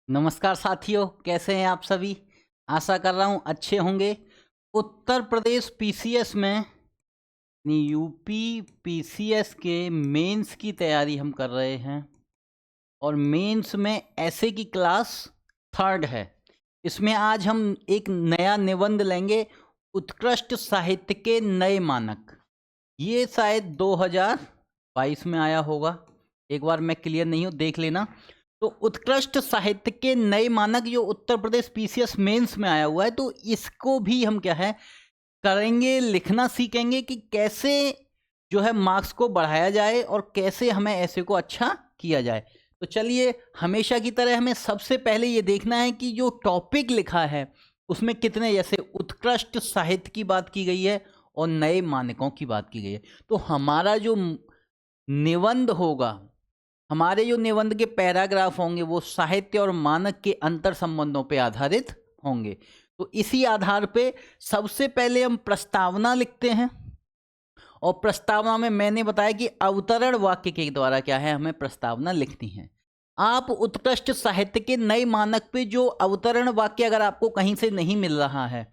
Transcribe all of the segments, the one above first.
नमस्कार साथियों, कैसे हैं आप सभी। आशा कर रहा हूं अच्छे होंगे। उत्तर प्रदेश पीसीएस में यूपी पीसीएस के मेंस की तैयारी हम कर रहे हैं और मेंस में ऐसे की क्लास 3rd है। इसमें आज हम एक नया निबंध लेंगे, उत्कृष्ट साहित्य के नए मानक। ये शायद 2022 में आया होगा, एक बार मैं क्लियर नहीं हूँ, देख लेना। तो उत्कृष्ट साहित्य के नए मानक जो उत्तर प्रदेश पीसीएस मेंस में आया हुआ है, तो इसको भी हम क्या है करेंगे, लिखना सीखेंगे कि कैसे जो है मार्क्स को बढ़ाया जाए और कैसे हमें ऐसे को अच्छा किया जाए। तो चलिए, हमेशा की तरह हमें सबसे पहले ये देखना है कि जो टॉपिक लिखा है उसमें कितने, जैसे उत्कृष्ट साहित्य की बात की गई है और नए मानकों की बात की गई है। तो हमारा जो निबंध होगा, हमारे जो निबंध के पैराग्राफ होंगे वो साहित्य और मानक के अंतर संबंधों पर आधारित होंगे। तो इसी आधार पे सबसे पहले हम प्रस्तावना लिखते हैं और प्रस्तावना में मैंने बताया कि अवतरण वाक्य के द्वारा क्या है हमें प्रस्तावना लिखनी है। आप उत्कृष्ट साहित्य के नए मानक पे जो अवतरण वाक्य अगर आपको कहीं से नहीं मिल रहा है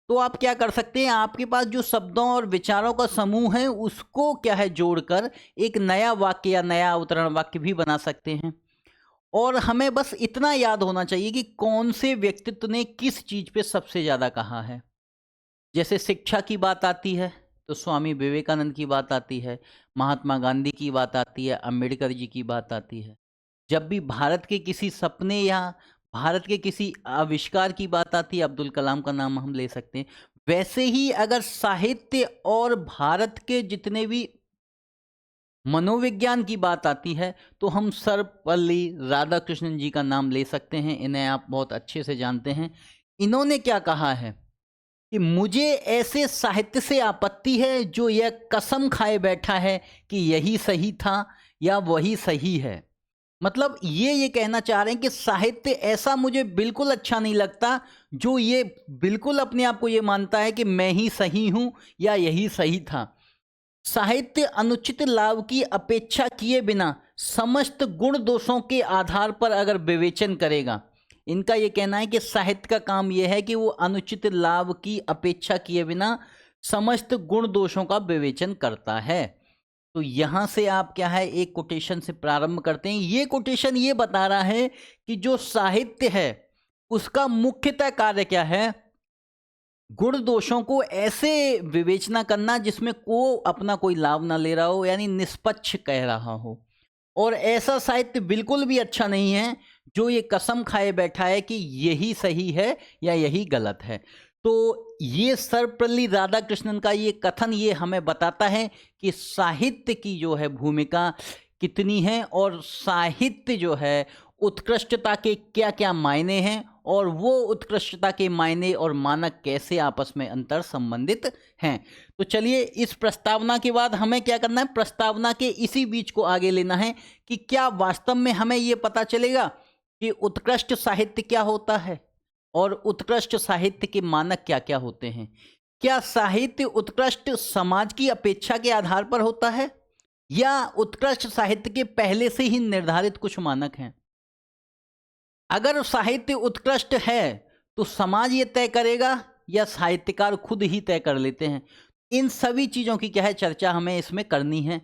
तो आप क्या कर सकते हैं, आपके पास जो शब्दों और विचारों का समूह है उसको क्या है जोड़कर एक नया वाक्य या नया अवतरण वाक्य भी बना सकते हैं। और हमें बस इतना याद होना चाहिए कि कौन से व्यक्तित्व ने किस चीज पे सबसे ज्यादा कहा है। जैसे शिक्षा की बात आती है तो स्वामी विवेकानंद की बात आती है, महात्मा गांधी की बात आती है, अंबेडकर जी की बात आती है। जब भी भारत के किसी सपने या भारत के किसी आविष्कार की बात आती है, अब्दुल कलाम का नाम हम ले सकते हैं। वैसे ही अगर साहित्य और भारत के जितने भी मनोविज्ञान की बात आती है तो हम सर्वपल्ली राधाकृष्णन जी का नाम ले सकते हैं। इन्हें आप बहुत अच्छे से जानते हैं। इन्होंने क्या कहा है कि मुझे ऐसे साहित्य से आपत्ति है जो यह कसम खाए बैठा है कि यही सही था या वही सही है। मतलब ये कहना चाह रहे हैं कि साहित्य ऐसा मुझे बिल्कुल अच्छा नहीं लगता जो ये बिल्कुल अपने आप को ये मानता है कि मैं ही सही हूं या यही सही था। साहित्य अनुचित लाभ की अपेक्षा किए बिना समस्त गुण दोषों के आधार पर अगर विवेचन करेगा, इनका यह कहना है कि साहित्य का काम यह है कि वो अनुचित लाभ की अपेक्षा किए बिना समस्त गुण दोषों का विवेचन करता है। तो यहां से आप क्या है एक कोटेशन से प्रारंभ करते हैं। ये कोटेशन ये बता रहा है कि जो साहित्य है उसका मुख्यतः कार्य क्या है, गुण दोषों को ऐसे विवेचना करना जिसमें को अपना कोई लाभ ना ले रहा हो, यानी निष्पक्ष कह रहा हो। और ऐसा साहित्य बिल्कुल भी अच्छा नहीं है जो ये कसम खाए बैठा है कि यही सही है या यही गलत है। तो ये सर्वपल्ली राधाकृष्णन का ये कथन ये हमें बताता है कि साहित्य की जो है भूमिका कितनी है और साहित्य जो है उत्कृष्टता के क्या क्या मायने हैं और वो उत्कृष्टता के मायने और मानक कैसे आपस में अंतर संबंधित हैं। तो चलिए, इस प्रस्तावना के बाद हमें क्या करना है, प्रस्तावना के इसी बीच को आगे लेना है कि क्या वास्तव में हमें ये पता चलेगा कि उत्कृष्ट साहित्य क्या होता है और उत्कृष्ट साहित्य के मानक क्या क्या होते हैं। क्या साहित्य उत्कृष्ट समाज की अपेक्षा के आधार पर होता है या उत्कृष्ट साहित्य के पहले से ही निर्धारित कुछ मानक हैं। अगर साहित्य उत्कृष्ट है तो समाज ये तय करेगा या साहित्यकार खुद ही तय कर लेते हैं। इन सभी चीज़ों की क्या है चर्चा हमें इसमें करनी है।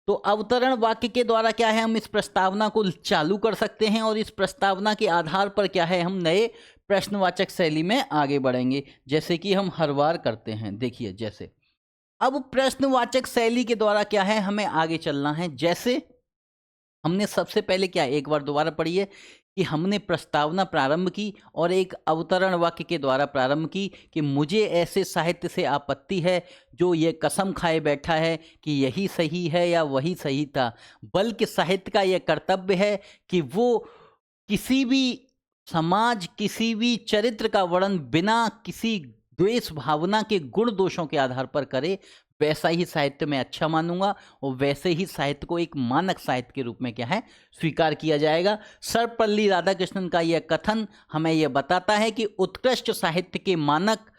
तो अवतरण वाक्य के द्वारा क्या है हम इस प्रस्तावना को चालू कर सकते हैं और इस प्रस्तावना के आधार पर क्या है हम नए प्रश्नवाचक शैली में आगे बढ़ेंगे, जैसे कि हम हर बार करते हैं। देखिए, जैसे अब प्रश्नवाचक शैली के द्वारा क्या है हमें आगे चलना है। जैसे हमने सबसे पहले क्या, एक बार दोबारा पढ़िए कि हमने प्रस्तावना प्रारंभ की और एक अवतरण वाक्य के द्वारा प्रारंभ की कि मुझे ऐसे साहित्य से आपत्ति है जो ये कसम खाए बैठा है कि यही सही है या वही सही था, बल्कि साहित्य का यह कर्तव्य है कि वो किसी भी समाज, किसी भी चरित्र का वर्णन बिना किसी द्वेष भावना के गुण दोषों के आधार पर करे। वैसा ही साहित्य में अच्छा मानूंगा और वैसे ही साहित्य को एक मानक साहित्य के रूप में क्या है स्वीकार किया जाएगा। सर्वपल्ली राधाकृष्णन का यह कथन हमें यह बताता है कि उत्कृष्ट साहित्य के मानक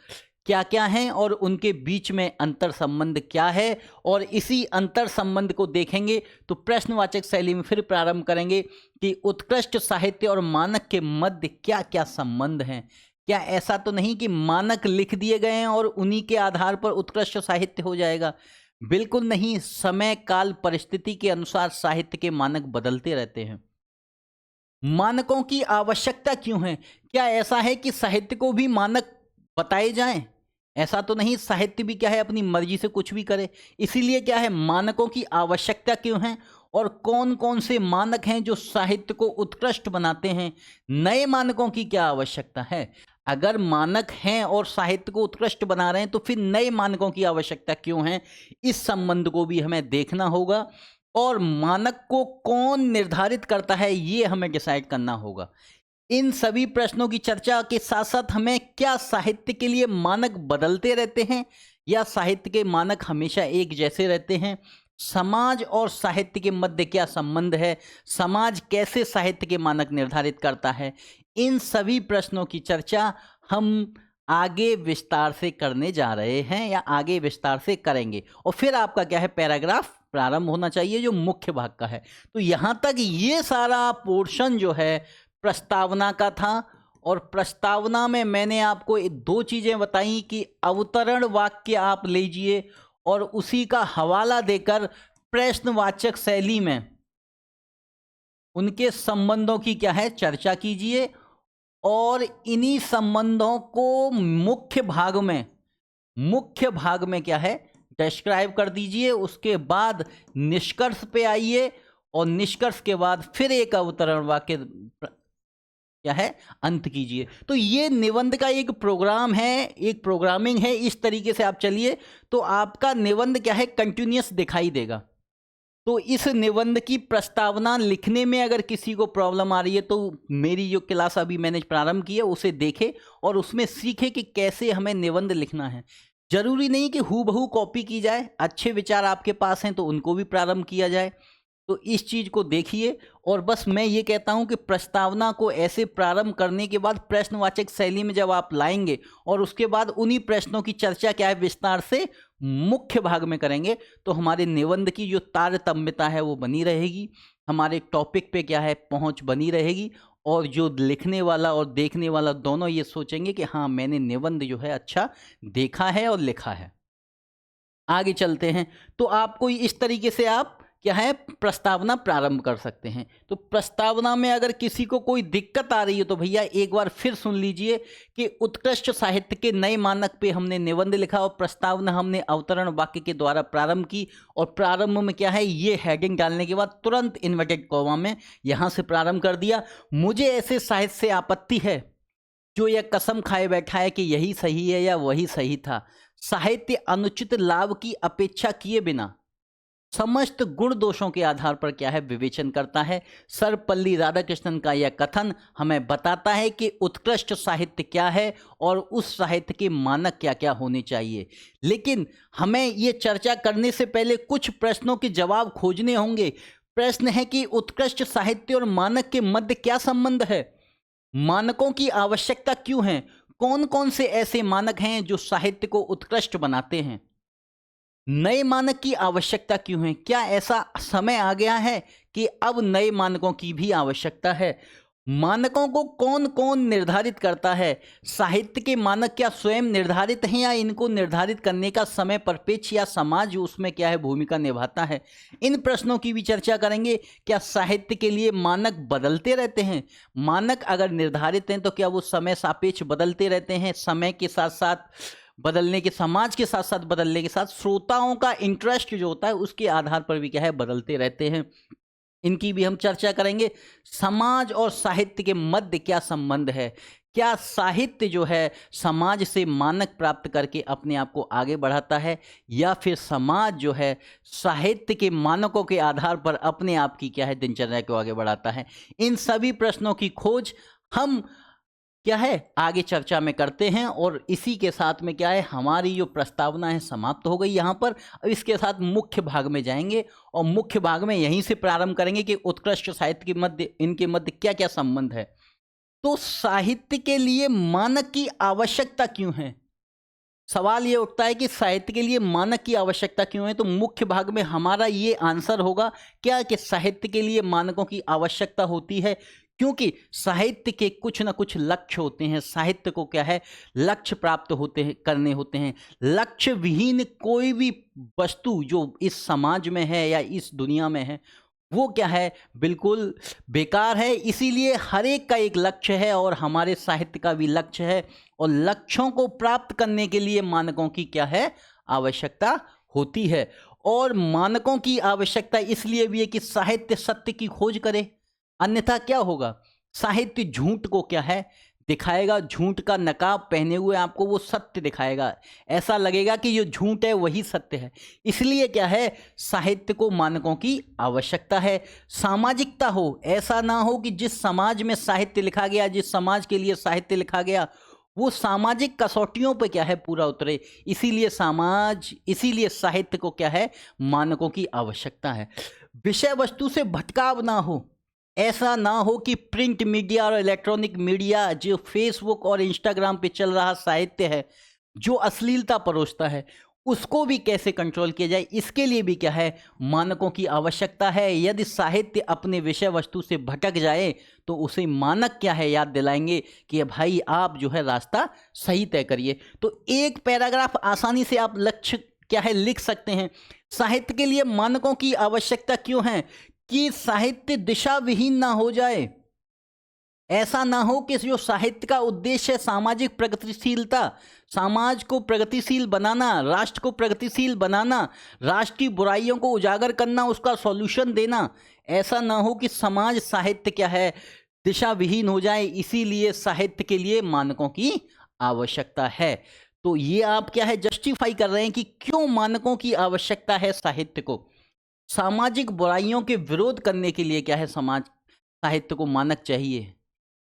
क्या क्या हैं और उनके बीच में अंतर संबंध क्या है, और इसी अंतर संबंध को देखेंगे तो प्रश्नवाचक शैली में फिर प्रारंभ करेंगे कि उत्कृष्ट साहित्य और मानक के मध्य क्या क्या संबंध हैं। क्या ऐसा तो नहीं कि मानक लिख दिए गए हैं और उन्हीं के आधार पर उत्कृष्ट साहित्य हो जाएगा? बिल्कुल नहीं। समय काल परिस्थिति के अनुसार साहित्य के मानक बदलते रहते हैं। मानकों की आवश्यकता क्यों है? क्या ऐसा है कि साहित्य को भी मानक बताए जाएं? ऐसा तो नहीं, साहित्य भी क्या है अपनी मर्जी से कुछ भी करे। इसीलिए क्या है, मानकों की आवश्यकता क्यों है और कौन कौन से मानक हैं जो साहित्य को उत्कृष्ट बनाते हैं? नए मानकों की क्या आवश्यकता है? अगर मानक हैं और साहित्य को उत्कृष्ट बना रहे हैं तो फिर नए मानकों की आवश्यकता क्यों है? इस संबंध को भी हमें देखना होगा, और मानक को कौन निर्धारित करता है ये हमें डिसाइड करना होगा। इन सभी प्रश्नों की चर्चा के साथ साथ हमें क्या साहित्य के लिए मानक बदलते रहते हैं या साहित्य के मानक हमेशा एक जैसे रहते हैं? समाज और साहित्य के मध्य क्या संबंध है? समाज कैसे साहित्य के मानक निर्धारित करता है? इन सभी प्रश्नों की चर्चा हम आगे विस्तार से करने जा रहे हैं या आगे विस्तार से करेंगे, और फिर आपका क्या है, पैराग्राफ प्रारंभ होना चाहिए जो मुख्य भाग का है। तो यहाँ तक ये सारा पोर्शन जो है प्रस्तावना का था, और प्रस्तावना में मैंने आपको दो चीज़ें बताई कि अवतरण वाक्य आप लीजिए और उसी का हवाला देकर प्रश्नवाचक शैली में उनके संबंधों की क्या है चर्चा कीजिए, और इन्हीं संबंधों को मुख्य भाग में क्या है डिस्क्राइब कर दीजिए। उसके बाद निष्कर्ष पे आइए और निष्कर्ष के बाद फिर एक अवतरण वाक्य क्या है अंत कीजिए। तो ये निबंध का एक प्रोग्राम है, एक प्रोग्रामिंग है। इस तरीके से आप चलिए तो आपका निबंध क्या है कंटिन्यूअस दिखाई देगा। तो इस निबंध की प्रस्तावना लिखने में अगर किसी को प्रॉब्लम आ रही है तो मेरी जो क्लास अभी मैंने प्रारंभ की है उसे देखे और उसमें सीखे कि कैसे हमें निबंध लिखना है। जरूरी नहीं कि हूबहू कॉपी की जाए, अच्छे विचार आपके पास हैं तो उनको भी प्रारंभ किया जाए। तो इस चीज़ को देखिए, और बस मैं ये कहता हूँ कि प्रस्तावना को ऐसे प्रारंभ करने के बाद प्रश्नवाचक शैली में जब आप लाएंगे और उसके बाद उन्हीं प्रश्नों की चर्चा क्या है विस्तार से मुख्य भाग में करेंगे तो हमारे निबंध की जो तारतम्यता है वो बनी रहेगी, हमारे टॉपिक पे क्या है पहुँच बनी रहेगी, और जो लिखने वाला और देखने वाला दोनों ये सोचेंगे कि हाँ मैंने निबंध जो है अच्छा देखा है और लिखा है। आगे चलते हैं। तो आपको इस तरीके से आप क्या है प्रस्तावना प्रारंभ कर सकते हैं। तो प्रस्तावना में अगर किसी को कोई दिक्कत आ रही है तो भैया एक बार फिर सुन लीजिए कि उत्कृष्ट साहित्य के नए मानक पे हमने निबंध लिखा और प्रस्तावना हमने अवतरण वाक्य के द्वारा प्रारंभ की, और प्रारंभ में क्या है ये हेडिंग डालने के बाद तुरंत इन्वर्टेड कॉमा में यहाँ से प्रारंभ कर दिया। मुझे ऐसे साहित्य से आपत्ति है जो यह कसम खाए बैठा है कि यही सही है या वही सही था। साहित्य अनुचित लाभ की अपेक्षा किए बिना समस्त गुण दोषों के आधार पर क्या है विवेचन करता है। सर्वपल्ली राधाकृष्णन का यह कथन हमें बताता है कि उत्कृष्ट साहित्य क्या है और उस साहित्य के मानक क्या क्या होने चाहिए। लेकिन हमें ये चर्चा करने से पहले कुछ प्रश्नों के जवाब खोजने होंगे। प्रश्न है कि उत्कृष्ट साहित्य और मानक के मध्य क्या संबंध है, मानकों की आवश्यकता क्यों है, कौन कौन से ऐसे मानक हैं जो साहित्य को उत्कृष्ट बनाते हैं, नए मानक की आवश्यकता क्यों है, क्या ऐसा समय आ गया है कि अब नए मानकों की भी आवश्यकता है, मानकों को कौन कौन निर्धारित करता है, साहित्य के मानक क्या स्वयं निर्धारित हैं या इनको निर्धारित करने का समय परिपेक्ष या समाज उसमें क्या है भूमिका निभाता है। इन प्रश्नों की भी चर्चा करेंगे। क्या साहित्य के लिए मानक बदलते रहते हैं, मानक अगर निर्धारित हैं तो क्या वो समय सापेक्ष बदलते रहते हैं, समय के साथ साथ बदलने के, समाज के साथ साथ बदलने के साथ श्रोताओं का इंटरेस्ट जो होता है उसके आधार पर भी क्या है बदलते रहते हैं। इनकी भी हम चर्चा करेंगे। समाज और साहित्य के मध्य क्या संबंध है, क्या साहित्य जो है समाज से मानक प्राप्त करके अपने आप को आगे बढ़ाता है या फिर समाज जो है साहित्य के मानकों के आधार पर अपने आप की क्या है दिनचर्या को आगे बढ़ाता है। इन सभी प्रश्नों की खोज हम क्या है आगे चर्चा में करते हैं, और इसी के साथ में क्या है हमारी जो प्रस्तावना है समाप्त हो गई यहाँ पर। अब इसके साथ मुख्य भाग में जाएंगे और मुख्य भाग में यहीं से प्रारंभ करेंगे कि उत्कृष्ट साहित्य के मध्य, इनके मध्य क्या क्या संबंध है। तो साहित्य के लिए मानक की आवश्यकता क्यों है, सवाल ये उठता है कि साहित्य के लिए मानक की आवश्यकता क्यों है। तो मुख्य भाग में हमारा ये आंसर होगा क्या कि साहित्य के लिए मानकों की आवश्यकता होती है, क्योंकि साहित्य के कुछ ना कुछ लक्ष्य होते हैं। साहित्य को क्या है, लक्ष्य प्राप्त होते हैं, करने होते हैं। लक्ष्य विहीन कोई भी वस्तु जो इस समाज में है या इस दुनिया में है, वो क्या है, बिल्कुल बेकार है। इसीलिए हर एक का एक लक्ष्य है और हमारे साहित्य का भी लक्ष्य है, और लक्ष्यों को प्राप्त करने के लिए मानकों की क्या है, आवश्यकता होती है। और मानकों की आवश्यकता इसलिए भी है कि साहित्य सत्य की खोज करे, अन्यथा क्या होगा, साहित्य झूठ को क्या है, दिखाएगा। झूठ का नकाब पहने हुए आपको वो सत्य दिखाएगा, ऐसा लगेगा कि जो झूठ है वही सत्य है। इसलिए क्या है, साहित्य को मानकों की आवश्यकता है। सामाजिकता हो, ऐसा ना हो कि जिस समाज में साहित्य लिखा गया, जिस समाज के लिए साहित्य लिखा गया, वो सामाजिक कसौटियों पे क्या है, पूरा उतरे। इसीलिए साहित्य को क्या है, मानकों की आवश्यकता है। विषय वस्तु से भटकाव ना हो, ऐसा ना हो कि प्रिंट मीडिया और इलेक्ट्रॉनिक मीडिया, जो फेसबुक और इंस्टाग्राम पे चल रहा साहित्य है, जो अश्लीलता परोसता है, उसको भी कैसे कंट्रोल किया जाए, इसके लिए भी क्या है, मानकों की आवश्यकता है। यदि साहित्य अपने विषय वस्तु से भटक जाए तो उसे मानक क्या है, याद दिलाएंगे कि भाई आप जो है रास्ता सही तय करिए। तो एक पैराग्राफ आसानी से आप लक्ष्य क्या है लिख सकते हैं। साहित्य के लिए मानकों की आवश्यकता क्यों है, कि साहित्य दिशा विहीन ना हो जाए। ऐसा ना हो कि जो साहित्य का उद्देश्य है सामाजिक प्रगतिशीलता, समाज को प्रगतिशील बनाना, राष्ट्र को प्रगतिशील बनाना, राष्ट्र की बुराइयों को उजागर करना, उसका सॉल्यूशन देना, ऐसा ना हो कि समाज साहित्य क्या है, दिशा विहीन हो जाए। इसीलिए साहित्य के लिए मानकों की आवश्यकता है। तो ये आप क्या है, जस्टिफाई कर रहे हैं कि क्यों मानकों की आवश्यकता है साहित्य को। सामाजिक बुराइयों के विरोध करने के लिए क्या है, समाज साहित्य को मानक चाहिए।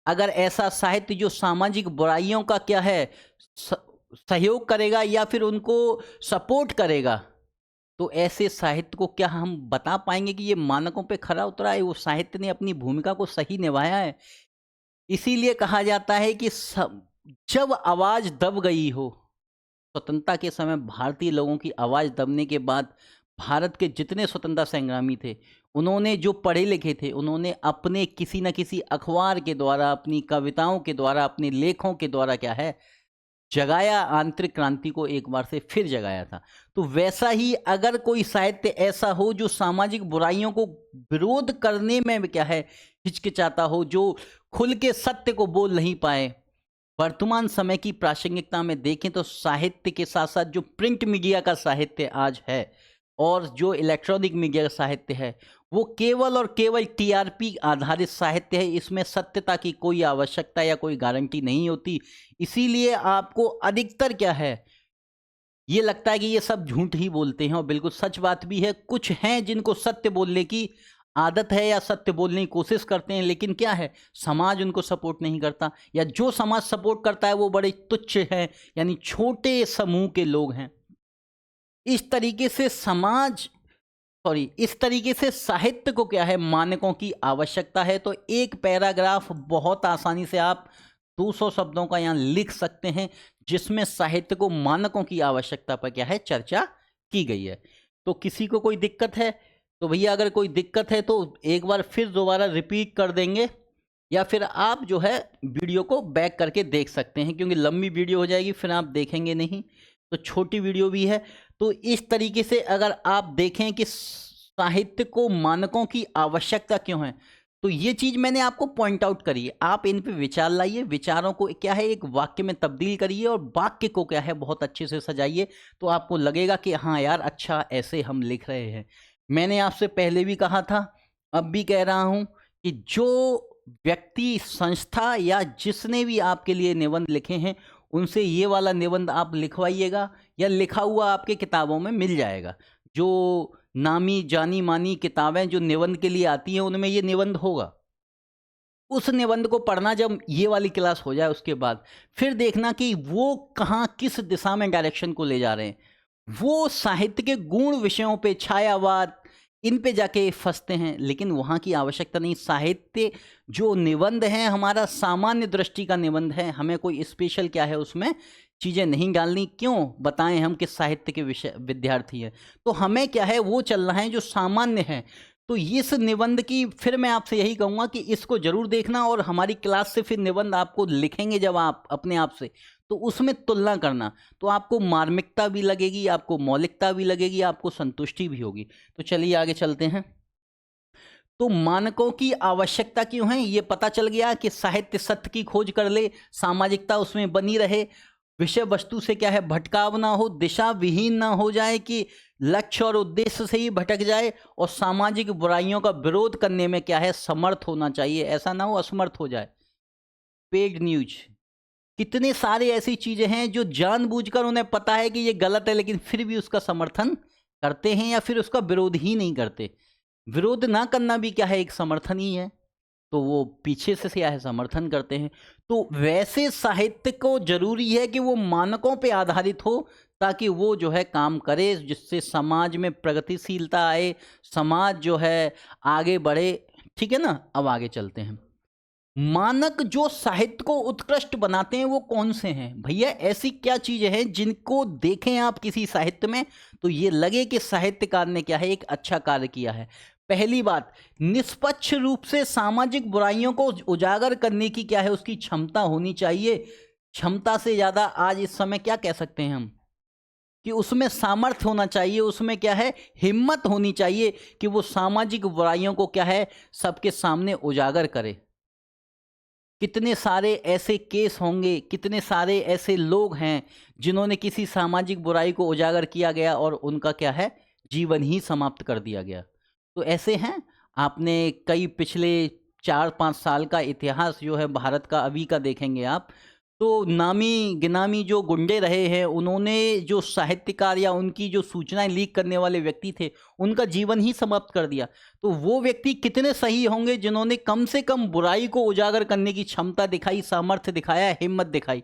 अगर ऐसा साहित्य जो सामाजिक बुराइयों का क्या है, सहयोग करेगा या फिर उनको सपोर्ट करेगा, तो ऐसे साहित्य को क्या हम बता पाएंगे कि ये मानकों पे खरा उतरा है, वो साहित्य ने अपनी भूमिका को सही निभाया है। इसीलिए कहा जाता है कि जब आवाज दब गई हो, स्वतंत्रता के समय भारतीय लोगों की आवाज दबने के बाद भारत के जितने स्वतंत्रता संग्रामी थे, उन्होंने, जो पढ़े लिखे थे, उन्होंने अपने किसी न किसी अखबार के द्वारा, अपनी कविताओं के द्वारा, अपने लेखों के द्वारा क्या है, जगाया, आंतरिक क्रांति को एक बार से फिर जगाया था। तो वैसा ही अगर कोई साहित्य ऐसा हो जो सामाजिक बुराइयों को विरोध करने में क्या है, हिचकिचाता हो, जो खुल के सत्य को बोल नहीं पाए। वर्तमान समय की प्रासंगिकता में देखें तो साहित्य के साथ साथ जो प्रिंट मीडिया का साहित्य आज है और जो इलेक्ट्रॉनिक मीडिया का साहित्य है, वो केवल और केवल टीआरपी आधारित साहित्य है। इसमें सत्यता की कोई आवश्यकता या कोई गारंटी नहीं होती। इसीलिए आपको अधिकतर क्या है, ये लगता है कि ये सब झूठ ही बोलते हैं, और बिल्कुल सच बात भी है। कुछ हैं जिनको सत्य बोलने की आदत है या सत्य बोलने की कोशिश करते हैं, लेकिन क्या है, समाज उनको सपोर्ट नहीं करता, या जो समाज सपोर्ट करता है वो बड़े तुच्छ हैं, यानी छोटे समूह के लोग हैं। इस तरीके से इस तरीके से साहित्य को क्या है, मानकों की आवश्यकता है। तो एक पैराग्राफ बहुत आसानी से आप 200 शब्दों का यहाँ लिख सकते हैं, जिसमें साहित्य को मानकों की आवश्यकता पर क्या है, चर्चा की गई है। तो किसी को कोई दिक्कत है तो भैया, अगर कोई दिक्कत है तो एक बार फिर दोबारा रिपीट कर देंगे, या फिर आप जो है वीडियो को बैक करके देख सकते हैं, क्योंकि लंबी वीडियो हो जाएगी फिर आप देखेंगे नहीं, तो छोटी वीडियो भी है। तो इस तरीके से अगर आप देखें कि साहित्य को मानकों की आवश्यकता क्यों है, तो ये चीज़ मैंने आपको पॉइंट आउट करी है। आप इन पे विचार लाइए, विचारों को क्या है एक वाक्य में तब्दील करिए, और वाक्य को क्या है बहुत अच्छे से सजाइए, तो आपको लगेगा कि हाँ यार, अच्छा ऐसे हम लिख रहे हैं। मैंने आपसे पहले भी कहा था, अब भी कह रहा हूँ कि जो व्यक्ति, संस्था या जिसने भी आपके लिए निबंध लिखे हैं, उनसे ये वाला निबंध आप लिखवाइएगा, या लिखा हुआ आपके किताबों में मिल जाएगा। जो नामी जानी मानी किताबें जो निबंध के लिए आती हैं, उनमें ये निबंध होगा। उस निबंध को पढ़ना जब ये वाली क्लास हो जाए, उसके बाद फिर देखना कि वो कहाँ, किस दिशा में डायरेक्शन को ले जा रहे हैं। वो साहित्य के गुण विषयों पे, छायावाद, इन पे जाके फंसते हैं, लेकिन वहाँ की आवश्यकता नहीं। साहित्य जो निबंध है हमारा सामान्य दृष्टि का निबंध है, हमें कोई स्पेशल क्या है उसमें चीज़ें नहीं डालनी। क्यों बताएं, हम किस साहित्य के विषय विद्यार्थी हैं, तो हमें क्या है वो चलना है जो सामान्य है। तो इस निबंध की फिर मैं आपसे यही कहूँगा कि इसको जरूर देखना, और हमारी क्लास से फिर निबंध आपको लिखेंगे जब आप अपने आप से, तो उसमें तुलना करना, तो आपको मार्मिकता भी लगेगी, आपको मौलिकता भी लगेगी, आपको संतुष्टि भी होगी। तो चलिए आगे चलते हैं। तो मानकों की आवश्यकता क्यों है, ये पता चल गया कि साहित्य सत्य की खोज कर ले, सामाजिकता उसमें बनी रहे, विषय वस्तु से क्या है भटकाव ना हो, दिशा विहीन ना हो जाए कि लक्ष्य और उद्देश्य से ही भटक जाए, और सामाजिक बुराइयों का विरोध करने में क्या है समर्थ होना चाहिए, ऐसा ना हो असमर्थ हो जाए। पेड न्यूज, कितने सारे ऐसी चीजें हैं जो जानबूझकर उन्हें पता है कि ये गलत है, लेकिन फिर भी उसका समर्थन करते हैं, या फिर उसका विरोध ही नहीं करते। विरोध ना करना भी क्या है एक समर्थन ही है, तो वो पीछे से क्या है समर्थन करते हैं। तो वैसे साहित्य को जरूरी है कि वो मानकों पे आधारित हो, ताकि वो जो है काम करे, जिससे समाज में प्रगतिशीलता आए, समाज जो है आगे बढ़े। ठीक है ना, अब आगे चलते हैं। मानक जो साहित्य को उत्कृष्ट बनाते हैं वो कौन से हैं भैया? ऐसी क्या चीजें हैं जिनको देखें आप किसी साहित्य में तो ये लगे कि साहित्यकार ने क्या है एक अच्छा कार्य किया है। पहली बात, निष्पक्ष रूप से सामाजिक बुराइयों को उजागर करने की क्या है उसकी क्षमता होनी चाहिए। क्षमता से ज्यादा आज इस समय क्या कह सकते हैं हम कि उसमें सामर्थ्य होना चाहिए, उसमें क्या है हिम्मत होनी चाहिए कि वो सामाजिक बुराइयों को क्या है सबके सामने उजागर करे। कितने सारे ऐसे केस होंगे, कितने सारे ऐसे लोग हैं जिन्होंने किसी सामाजिक बुराई को उजागर किया गया और उनका क्या है जीवन ही समाप्त कर दिया गया। तो ऐसे हैं, आपने कई पिछले 4-5 साल का इतिहास जो है भारत का अभी का देखेंगे आप, तो नामी गिनामी जो गुंडे रहे हैं उन्होंने जो साहित्यकार या उनकी जो सूचनाएं लीक करने वाले व्यक्ति थे उनका जीवन ही समाप्त कर दिया। तो वो व्यक्ति कितने सही होंगे जिन्होंने कम से कम बुराई को उजागर करने की क्षमता दिखाई, सामर्थ्य दिखाया, हिम्मत दिखाई।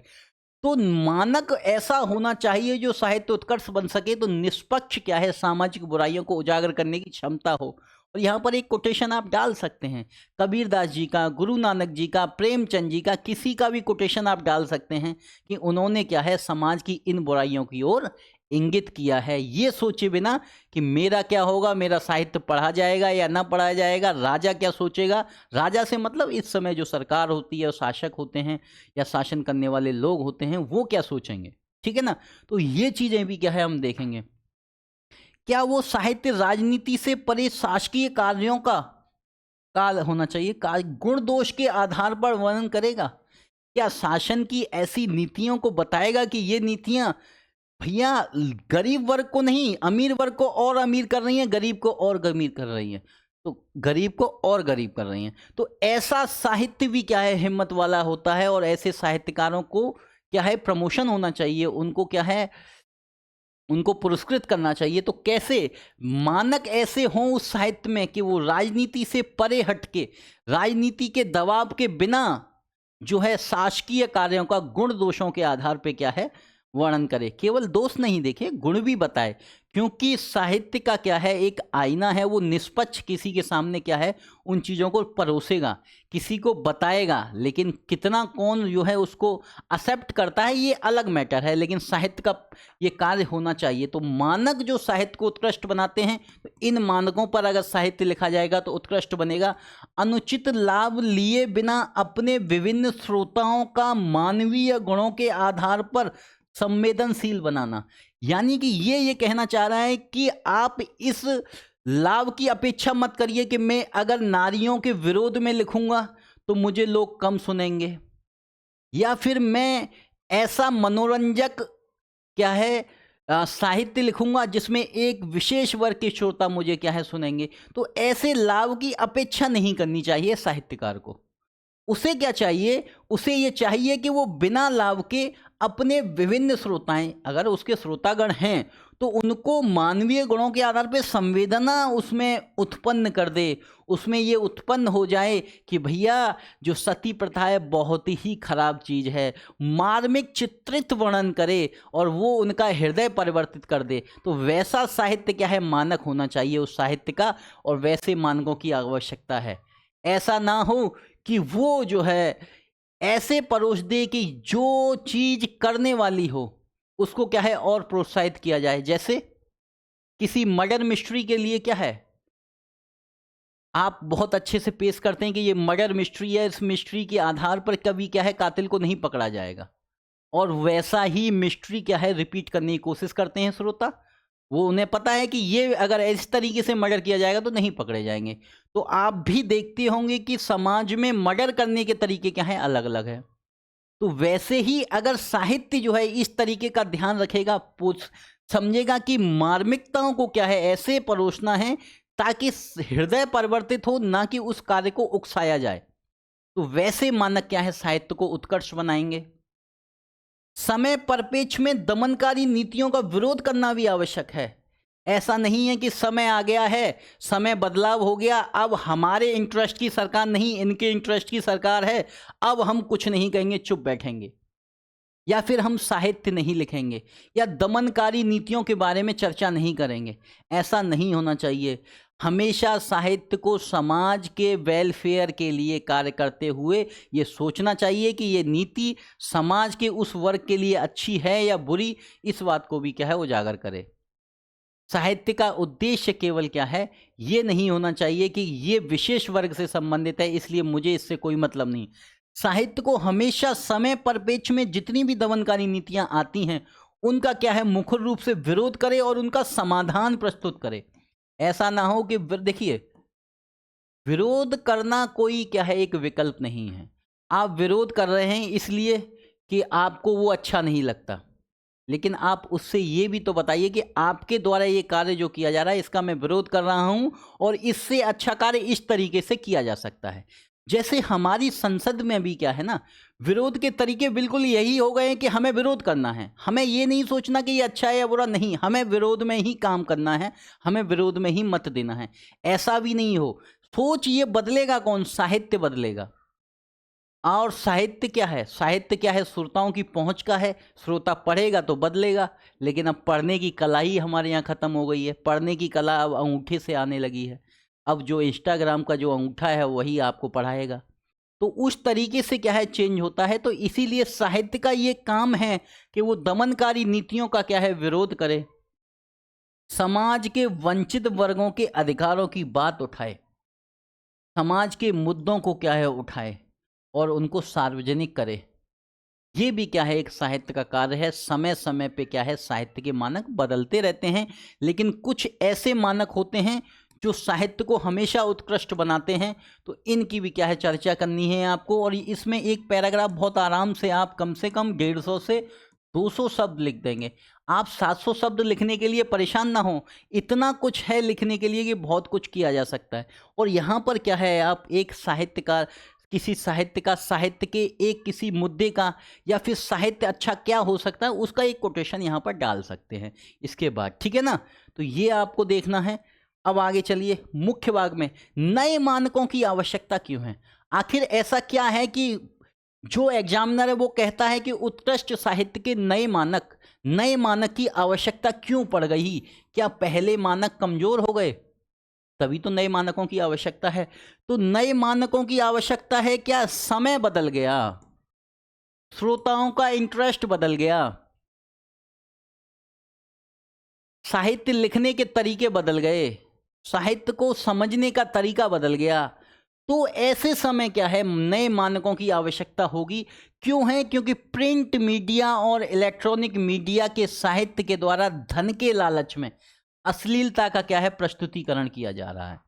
तो मानक ऐसा होना चाहिए जो साहित्य उत्कर्ष बन सके, तो निष्पक्ष क्या है सामाजिक बुराइयों को उजागर करने की क्षमता हो। और यहाँ पर एक कोटेशन आप डाल सकते हैं, कबीरदास जी का, गुरु नानक जी का, प्रेमचंद जी का, किसी का भी कोटेशन आप डाल सकते हैं कि उन्होंने क्या है समाज की इन बुराइयों की ओर इंगित किया है। ये सोचे बिना कि मेरा क्या होगा, मेरा साहित्य पढ़ा जाएगा या ना पढ़ा जाएगा, राजा क्या सोचेगा। राजा से मतलब इस समय जो सरकार होती है, शासक होते हैं या शासन करने वाले लोग होते हैं, वो क्या सोचेंगे। ठीक है ना, तो ये चीज़ें भी क्या है हम देखेंगे। क्या वो साहित्य राजनीति से परे शासकीय कार्यों का काल होना चाहिए, गुण दोष के आधार पर वर्णन करेगा। क्या शासन की ऐसी नीतियों को बताएगा कि ये नीतियां भैया गरीब वर्ग को नहीं, अमीर वर्ग को और अमीर कर रही हैं, गरीब को और अमीर कर रही हैं, तो गरीब को और गरीब कर रही हैं। तो ऐसा साहित्य भी क्या है हिम्मत वाला होता है, और ऐसे साहित्यकारों को क्या है प्रमोशन होना चाहिए, उनको क्या है उनको पुरस्कृत करना चाहिए। तो कैसे मानक ऐसे हों उस साहित्य में कि वो राजनीति से परे हटके, राजनीति के दबाव के बिना जो है शासकीय कार्यों का गुण दोषों के आधार पे क्या है वर्णन करे। केवल दोष नहीं देखे, गुण भी बताए, क्योंकि साहित्य का क्या है एक आईना है, वो निष्पक्ष किसी के सामने क्या है उन चीज़ों को परोसेगा, किसी को बताएगा, लेकिन कितना कौन जो है उसको एक्सेप्ट करता है ये अलग मैटर है, लेकिन साहित्य का ये कार्य होना चाहिए। तो मानक जो साहित्य को उत्कृष्ट बनाते हैं, तो इन मानकों पर अगर साहित्य लिखा जाएगा तो उत्कृष्ट बनेगा। अनुचित लाभ लिए बिना अपने विभिन्न श्रोताओं का मानवीय गुणों के आधार पर संवेदनशील बनाना, यानी कि ये कहना चाह रहा है कि आप इस लाभ की अपेक्षा मत करिए कि मैं अगर नारियों के विरोध में लिखूंगा तो मुझे लोग कम सुनेंगे, या फिर मैं ऐसा मनोरंजक क्या है साहित्य लिखूंगा जिसमें एक विशेष वर्ग के श्रोता मुझे क्या है सुनेंगे। तो ऐसे लाभ की अपेक्षा नहीं करनी चाहिए साहित्यकार को। उसे क्या चाहिए, उसे ये चाहिए कि वो बिना लाभ के अपने विभिन्न श्रोताएं, अगर उसके श्रोतागण हैं तो उनको मानवीय गुणों के आधार पे संवेदना उसमें उत्पन्न कर दे, उसमें ये उत्पन्न हो जाए कि भैया जो सती प्रथा है बहुत ही खराब चीज़ है, मार्मिक चित्रित वर्णन करे और वो उनका हृदय परिवर्तित कर दे। तो वैसा साहित्य क्या है, मानक होना चाहिए उस साहित्य का, और वैसे मानकों की आवश्यकता है। ऐसा ना हो कि वो जो है ऐसे परोस दे कि जो चीज़ करने वाली हो उसको क्या है और प्रोत्साहित किया जाए। जैसे किसी मर्डर मिस्ट्री के लिए क्या है, आप बहुत अच्छे से पेश करते हैं कि ये मर्डर मिस्ट्री है, इस मिस्ट्री के आधार पर कभी क्या है कातिल को नहीं पकड़ा जाएगा, और वैसा ही मिस्ट्री क्या है रिपीट करने की कोशिश करते हैं श्रोता। वो उन्हें पता है कि ये अगर इस तरीके से मर्डर किया जाएगा तो नहीं पकड़े जाएंगे। तो आप भी देखते होंगे कि समाज में मर्डर करने के तरीके क्या हैं, अलग अलग है। तो वैसे ही अगर साहित्य जो है इस तरीके का ध्यान रखेगा, समझेगा कि मार्मिकताओं को क्या है ऐसे परोसना है ताकि हृदय परिवर्तित हो, ना कि उस कार्य को उकसाया जाए, तो वैसे मानक क्या है साहित्य को उत्कर्ष बनाएंगे। समय परिप्रेक्ष्य में दमनकारी नीतियों का विरोध करना भी आवश्यक है। ऐसा नहीं है कि समय आ गया है, समय बदलाव हो गया, अब हमारे इंटरेस्ट की सरकार नहीं इनके इंटरेस्ट की सरकार है, अब हम कुछ नहीं कहेंगे, चुप बैठेंगे, या फिर हम साहित्य नहीं लिखेंगे, या दमनकारी नीतियों के बारे में चर्चा नहीं करेंगे। ऐसा नहीं होना चाहिए। हमेशा साहित्य को समाज के वेलफेयर के लिए कार्य करते हुए ये सोचना चाहिए कि ये नीति समाज के उस वर्ग के लिए अच्छी है या बुरी, इस बात को भी क्या है उजागर करे। साहित्य का उद्देश्य केवल क्या है, ये नहीं होना चाहिए कि ये विशेष वर्ग से संबंधित है इसलिए मुझे इससे कोई मतलब नहीं। साहित्य को हमेशा समय परिप्रेक्ष्य में जितनी भी दमनकारी नीतियां आती हैं उनका क्या है मुखर रूप से विरोध करे और उनका समाधान प्रस्तुत करे। ऐसा ना हो कि देखिए, विरोध करना कोई क्या है एक विकल्प नहीं है। आप विरोध कर रहे हैं इसलिए कि आपको वो अच्छा नहीं लगता, लेकिन आप उससे ये भी तो बताइए कि आपके द्वारा ये कार्य जो किया जा रहा है इसका मैं विरोध कर रहा हूँ और इससे अच्छा कार्य इस तरीके से किया जा सकता है। जैसे हमारी संसद में भी क्या है ना, विरोध के तरीके बिल्कुल यही हो गए हैं कि हमें विरोध करना है, हमें ये नहीं सोचना कि ये अच्छा है या बुरा, नहीं, हमें विरोध में ही काम करना है, हमें विरोध में ही मत देना है। ऐसा भी नहीं हो, सोच ये बदलेगा कौन, साहित्य बदलेगा। और साहित्य क्या है, साहित्य क्या है, श्रोताओं की पहुंच का है, श्रोता पढ़ेगा तो बदलेगा। लेकिन अब पढ़ने की कला ही हमारे यहाँ ख़त्म हो गई है। पढ़ने की कला अब अंगूठे से आने लगी है। अब जो इंस्टाग्राम का जो अंगूठा है वही आपको पढ़ाएगा। तो उस तरीके से क्या है चेंज होता है। तो इसीलिए साहित्य का ये काम है कि वो दमनकारी नीतियों का क्या है विरोध करे, समाज के वंचित वर्गों के अधिकारों की बात उठाए, समाज के मुद्दों को क्या है उठाए और उनको सार्वजनिक करे। ये भी क्या है एक साहित्य का कार्य है। समय समय पे क्या है साहित्य के मानक बदलते रहते हैं, लेकिन कुछ ऐसे मानक होते हैं जो साहित्य को हमेशा उत्कृष्ट बनाते हैं। तो इनकी भी क्या है चर्चा करनी है आपको। और इसमें एक पैराग्राफ बहुत आराम से आप कम से कम 150 से 200 शब्द लिख देंगे। आप 700 शब्द लिखने के लिए परेशान ना हो, इतना कुछ है लिखने के लिए कि बहुत कुछ किया जा सकता है। और यहाँ पर क्या है, आप एक साहित्यकार किसी साहित्य का, साहित्य के एक किसी मुद्दे का, या फिर साहित्य अच्छा क्या हो सकता है उसका एक कोटेशन यहाँ पर डाल सकते हैं इसके बाद, ठीक है ना। तो ये आपको देखना है। अब आगे चलिए मुख्य भाग में, नए मानकों की आवश्यकता क्यों है। आखिर ऐसा क्या है कि जो एग्जामिनर है वो कहता है कि उत्कृष्ट साहित्य के नए मानक की आवश्यकता क्यों पड़ गई। क्या पहले मानक कमजोर हो गए, तभी तो नए मानकों की आवश्यकता है। तो नए मानकों की आवश्यकता है क्या, समय बदल गया, श्रोताओं का इंटरेस्ट बदल गया, साहित्य लिखने के तरीके बदल गए, साहित्य को समझने का तरीका बदल गया। तो ऐसे समय क्या है नए मानकों की आवश्यकता होगी। क्यों है, क्योंकि प्रिंट मीडिया और इलेक्ट्रॉनिक मीडिया के साहित्य के द्वारा धन के लालच में अश्लीलता का क्या है प्रस्तुतिकरण किया जा रहा है।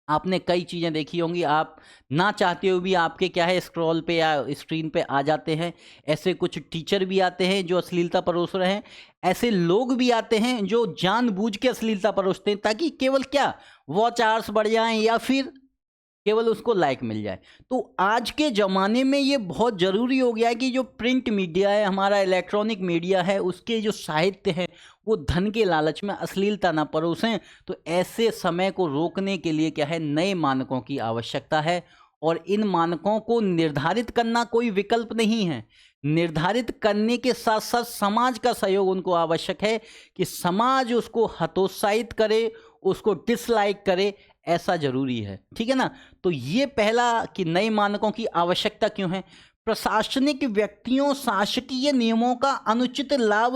आपने कई चीज़ें देखी होंगी, आप ना चाहते हुए भी आपके क्या है स्क्रॉल पे या स्क्रीन पे आ जाते हैं। ऐसे कुछ टीचर भी आते हैं जो अश्लीलता परोस रहे हैं, ऐसे लोग भी आते हैं जो जानबूझ के अश्लीलता परोसते हैं ताकि केवल क्या वॉच आवर्स बढ़ जाएं या फिर केवल उसको लाइक मिल जाए। तो आज के ज़माने में ये बहुत ज़रूरी हो गया है कि जो प्रिंट मीडिया है, हमारा इलेक्ट्रॉनिक मीडिया है, उसके जो साहित्य है वो धन के लालच में अश्लीलता ना परोसें। तो ऐसे समय को रोकने के लिए क्या है, नए मानकों की आवश्यकता है। और इन मानकों को निर्धारित करना कोई विकल्प नहीं है, निर्धारित करने के साथ साथ समाज का सहयोग उनको आवश्यक है कि समाज उसको हतोत्साहित करे, उसको डिसलाइक करे, ऐसा जरूरी है। ठीक है ना। तो ये पहला कि नए मानकों की आवश्यकता क्यों है। प्रशासनिक व्यक्तियों शासकीय नियमों का अनुचित लाभ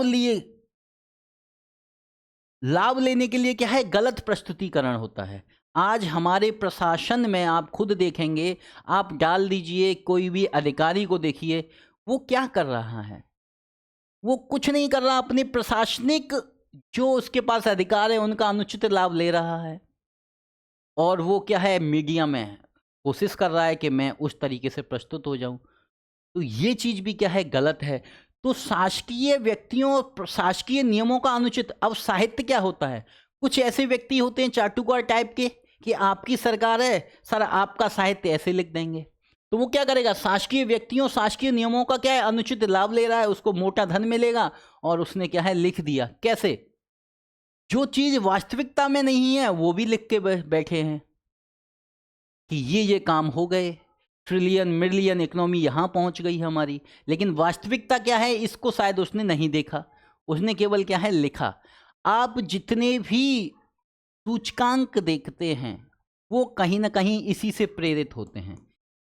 लेने के लिए क्या है, गलत प्रस्तुतिकरण होता है। आज हमारे प्रशासन में आप खुद देखेंगे, आप डाल दीजिए कोई भी अधिकारी को देखिए, वो क्या कर रहा है, वो कुछ नहीं कर रहा, अपने प्रशासनिक जो उसके पास अधिकार है उनका अनुचित लाभ ले रहा है। और वो क्या है, मीडिया में कोशिश कर रहा है कि मैं उस तरीके से प्रस्तुत हो जाऊं। तो ये चीज भी क्या है, गलत है। तो शासकीय व्यक्तियों, शासकीय नियमों का अनुचित। अब साहित्य क्या होता है, कुछ ऐसे व्यक्ति होते हैं चाटुकार टाइप के कि आपकी सरकार है सर, आपका साहित्य ऐसे लिख देंगे। तो वो क्या करेगा, शासकीय व्यक्तियों शासकीय नियमों का क्या है, अनुचित लाभ ले रहा है, उसको मोटा धन मिलेगा और उसने क्या है लिख दिया। कैसे, जो चीज वास्तविकता में नहीं है वो भी लिख के बैठे हैं कि ये काम हो गए, ट्रिलियन मिलियन इकोनॉमी यहाँ पहुँच गई हमारी। लेकिन वास्तविकता क्या है, इसको शायद उसने नहीं देखा, उसने केवल क्या है लिखा। आप जितने भी सूचकांक देखते हैं वो कहीं ना कहीं इसी से प्रेरित होते हैं।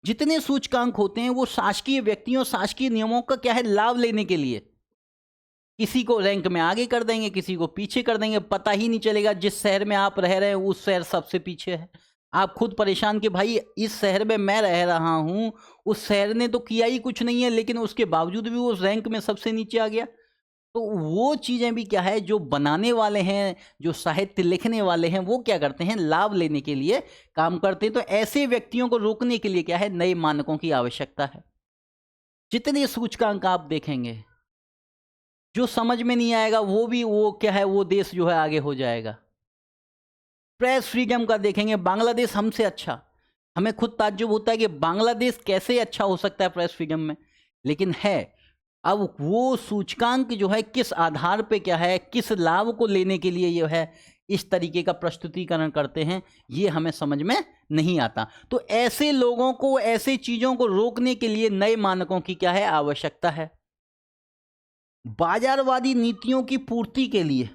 जितने सूचकांक होते हैं वो शासकीय व्यक्तियों शासकीय नियमों का क्या है, लाभ लेने के लिए। किसी को रैंक में आगे कर देंगे, किसी को पीछे कर देंगे, पता ही नहीं चलेगा। जिस शहर में आप रह रहे हैं उस शहर सबसे पीछे है। आप खुद परेशान कि भाई इस शहर में मैं रह रहा हूं, उस शहर ने तो किया ही कुछ नहीं है, लेकिन उसके बावजूद भी वो रैंक में सबसे नीचे आ गया। तो वो चीज़ें भी क्या है, जो बनाने वाले हैं, जो साहित्य लिखने वाले हैं, वो क्या करते हैं, लाभ लेने के लिए काम करते हैं। तो ऐसे व्यक्तियों को रोकने के लिए क्या है, नए मानकों की आवश्यकता है। जितने सूचकांक आप देखेंगे, जो समझ में नहीं आएगा वो क्या है, वो देश जो है आगे हो जाएगा। प्रेस फ्रीडम का देखेंगे, बांग्लादेश हमसे अच्छा। हमें खुद ताज्जुब होता है कि बांग्लादेश कैसे अच्छा हो सकता है प्रेस फ्रीडम में, लेकिन है। अब वो सूचकांक जो है किस आधार पे क्या है, किस लाभ को लेने के लिए ये है इस तरीके का प्रस्तुतिकरण करते हैं, ये हमें समझ में नहीं आता। तो ऐसे लोगों को, ऐसे चीजों को रोकने के लिए नए मानकों की क्या है, आवश्यकता है। बाजारवादी नीतियों की पूर्ति के लिए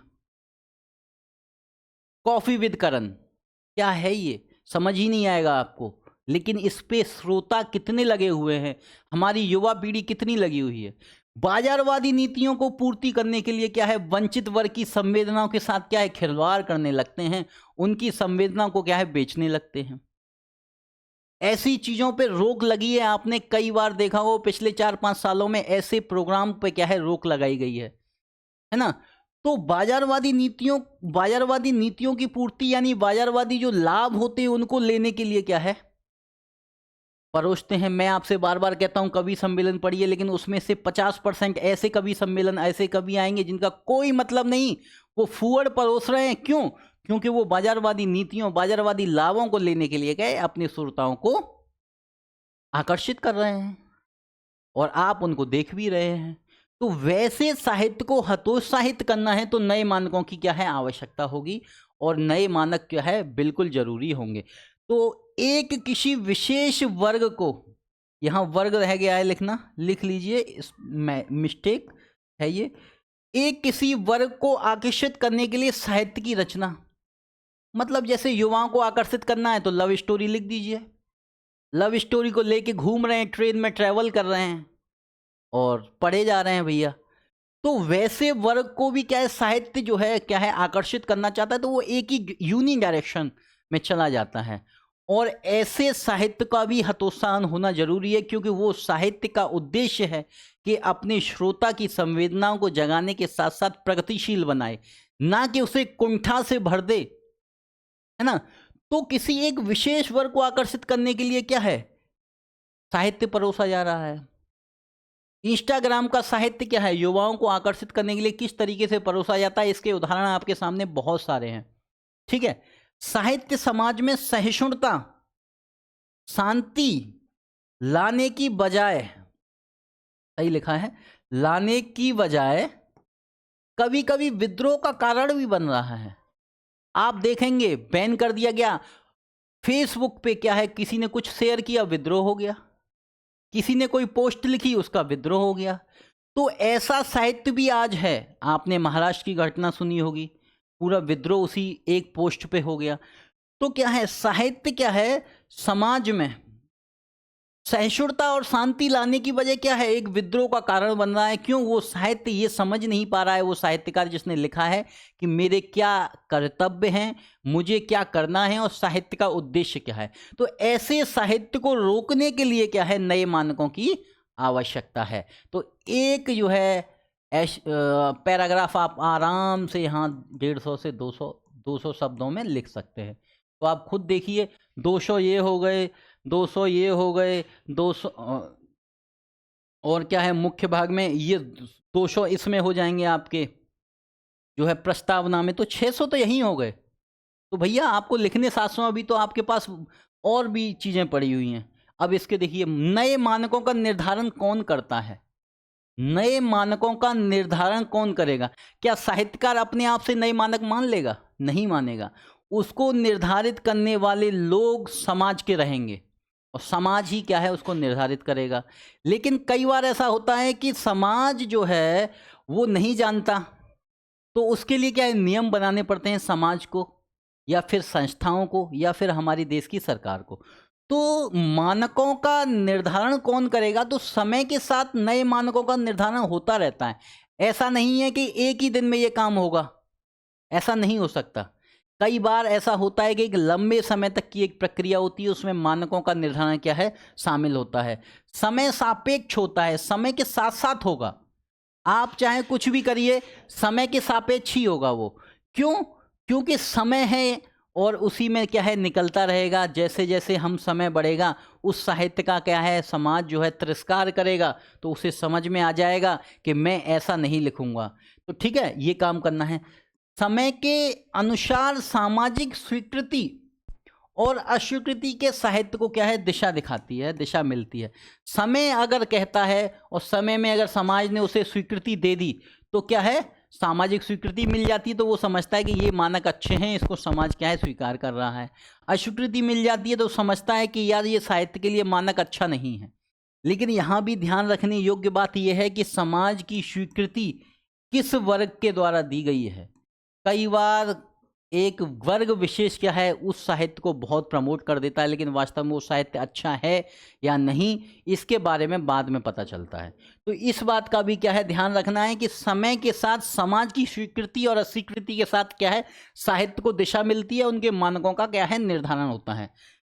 कॉफी विद करण क्या है, ये समझ ही नहीं आएगा आपको। लेकिन इस पे श्रोता कितने लगे हुए हैं, हमारी युवा पीढ़ी कितनी लगी हुई है। बाजारवादी नीतियों को पूर्ति करने के लिए क्या है, वंचित वर्ग की संवेदनाओं के साथ क्या है, खिलवाड़ करने लगते हैं, उनकी संवेदना को क्या है, बेचने लगते हैं। ऐसी चीजों पे रोक लगी है। आपने कई बार देखा हो पिछले 4-5 सालों में ऐसे प्रोग्राम पे क्या है, रोक लगाई गई है ना। तो बाजारवादी नीतियों की पूर्ति यानी बाजारवादी जो लाभ होते हैं उनको लेने के लिए क्या है, परोसते हैं। मैं आपसे बार बार कहता हूं कवि सम्मेलन पढ़िए, लेकिन उसमें से 50% ऐसे कवि सम्मेलन, ऐसे कवि आएंगे जिनका कोई मतलब नहीं, वो फूहड़ परोस रहे हैं। क्यों? क्योंकि वो बाजारवादी नीतियों, बाजारवादी लाभों को लेने के लिए गए, अपने श्रोताओं को आकर्षित कर रहे हैं और आप उनको देख भी रहे हैं। तो वैसे साहित्य को हतोत्साहित करना है तो नए मानकों की क्या है, आवश्यकता होगी। और नए मानक क्या है, बिल्कुल जरूरी होंगे। तो एक किसी विशेष वर्ग को, यहां वर्ग रह गया है लिखना, लिख लीजिए, मिस्टेक है ये। एक किसी वर्ग को आकर्षित करने के लिए साहित्य की रचना, मतलब जैसे युवाओं को आकर्षित करना है तो लव स्टोरी लिख दीजिए। लव स्टोरी को लेके घूम रहे हैं, ट्रेन में ट्रेवल कर रहे हैं और पढ़े जा रहे हैं भैया। तो वैसे वर्ग को भी क्या है, साहित्य जो है क्या है, आकर्षित करना चाहता है, तो वो एक ही यूनिक डायरेक्शन में चला जाता है। और ऐसे साहित्य का भी हतोत्साहन होना जरूरी है, क्योंकि वो साहित्य का उद्देश्य है कि अपने श्रोता की संवेदनाओं को जगाने के साथ साथ प्रगतिशील बनाए, ना कि उसे कुंठा से भर दे, है ना। तो किसी एक विशेष वर्ग को आकर्षित करने के लिए क्या है, साहित्य परोसा जा रहा है। इंस्टाग्राम का साहित्य क्या है, युवाओं को आकर्षित करने के लिए किस तरीके से परोसा जाता है, इसके उदाहरण आपके सामने बहुत सारे हैं। ठीक है। साहित्य समाज में सहिष्णुता, शांति लाने की बजाय, सही लिखा है, लाने की बजाय कभी कभी विद्रोह का कारण भी बन रहा है। आप देखेंगे बैन कर दिया गया, फेसबुक पे क्या है, किसी ने कुछ शेयर किया विद्रोह हो गया, किसी ने कोई पोस्ट लिखी उसका विद्रोह हो गया। तो ऐसा साहित्य भी आज है। आपने महाराष्ट्र की घटना सुनी होगी, पूरा विद्रोह उसी एक पोस्ट पे हो गया। तो क्या है, साहित्य क्या है, समाज में सहिष्णुता और शांति लाने की वजह क्या है, एक विद्रोह का कारण बन रहा है। क्यों? वो साहित्य ये समझ नहीं पा रहा है, वो साहित्यकार जिसने लिखा है कि मेरे क्या कर्तव्य हैं, मुझे क्या करना है और साहित्य का उद्देश्य क्या है। तो ऐसे साहित्य को रोकने के लिए क्या है, नए मानकों की आवश्यकता है। तो एक जो है पैराग्राफ आप आराम से यहाँ 150 से 200 शब्दों में लिख सकते हैं। तो आप खुद देखिए, 200 ये हो गए, 200 ये हो गए, 200 और क्या है मुख्य भाग में, ये 200 इसमें हो जाएंगे आपके जो है प्रस्तावना में, तो 600 तो यहीं हो गए। तो भैया आपको लिखने 700, अभी तो आपके पास और भी चीज़ें पड़ी हुई हैं। अब इसके देखिए, नए मानकों का निर्धारण कौन करता है? नए मानकों का निर्धारण कौन करेगा? क्या साहित्यकार अपने आप से नए मानक मान लेगा? नहीं मानेगा। उसको निर्धारित करने वाले लोग समाज के रहेंगे और समाज ही क्या है उसको निर्धारित करेगा। लेकिन कई बार ऐसा होता है कि समाज जो है वो नहीं जानता, तो उसके लिए क्या है, नियम बनाने पड़ते हैं समाज को या फिर संस्थाओं को या फिर हमारी देश की सरकार को। तो मानकों का निर्धारण कौन करेगा? तो समय के साथ नए मानकों का निर्धारण होता रहता है। ऐसा नहीं है कि एक ही दिन में ये काम होगा, ऐसा नहीं हो सकता। कई बार ऐसा होता है कि एक लंबे समय तक की एक प्रक्रिया होती है, उसमें मानकों का निर्धारण क्या है, शामिल होता है। समय सापेक्ष होता है, समय के साथ साथ होगा। आप चाहे कुछ भी करिए, समय के सापेक्ष ही होगा वो। क्यों? क्योंकि समय है और उसी में क्या है निकलता रहेगा। जैसे जैसे हम समय बढ़ेगा, उस साहित्य का क्या है समाज जो है तिरस्कार करेगा, तो उसे समझ में आ जाएगा कि मैं ऐसा नहीं लिखूंगा। तो ठीक है, ये काम करना है। समय के अनुसार सामाजिक स्वीकृति और अस्वीकृति के साहित्य को क्या है दिशा दिखाती है, दिशा मिलती है। समय अगर कहता है और समय में अगर समाज ने उसे स्वीकृति दे दी, तो क्या है सामाजिक स्वीकृति मिल जाती है, तो वो समझता है कि ये मानक अच्छे हैं, इसको समाज क्या है स्वीकार कर रहा है। अस्वीकृति मिल जाती है तो समझता है कि यार ये साहित्य के लिए मानक अच्छा नहीं है। लेकिन यहाँ भी ध्यान रखने योग्य बात यह है कि समाज की स्वीकृति किस वर्ग के द्वारा दी गई है। कई बार एक वर्ग विशेष क्या है उस साहित्य को बहुत प्रमोट कर देता है, लेकिन वास्तव में वो साहित्य अच्छा है या नहीं, इसके बारे में बाद में पता चलता है। तो इस बात का भी क्या है ध्यान रखना है कि समय के साथ समाज की स्वीकृति और अस्वीकृति के साथ क्या है साहित्य को दिशा मिलती है, उनके मानकों का क्या है निर्धारण होता है।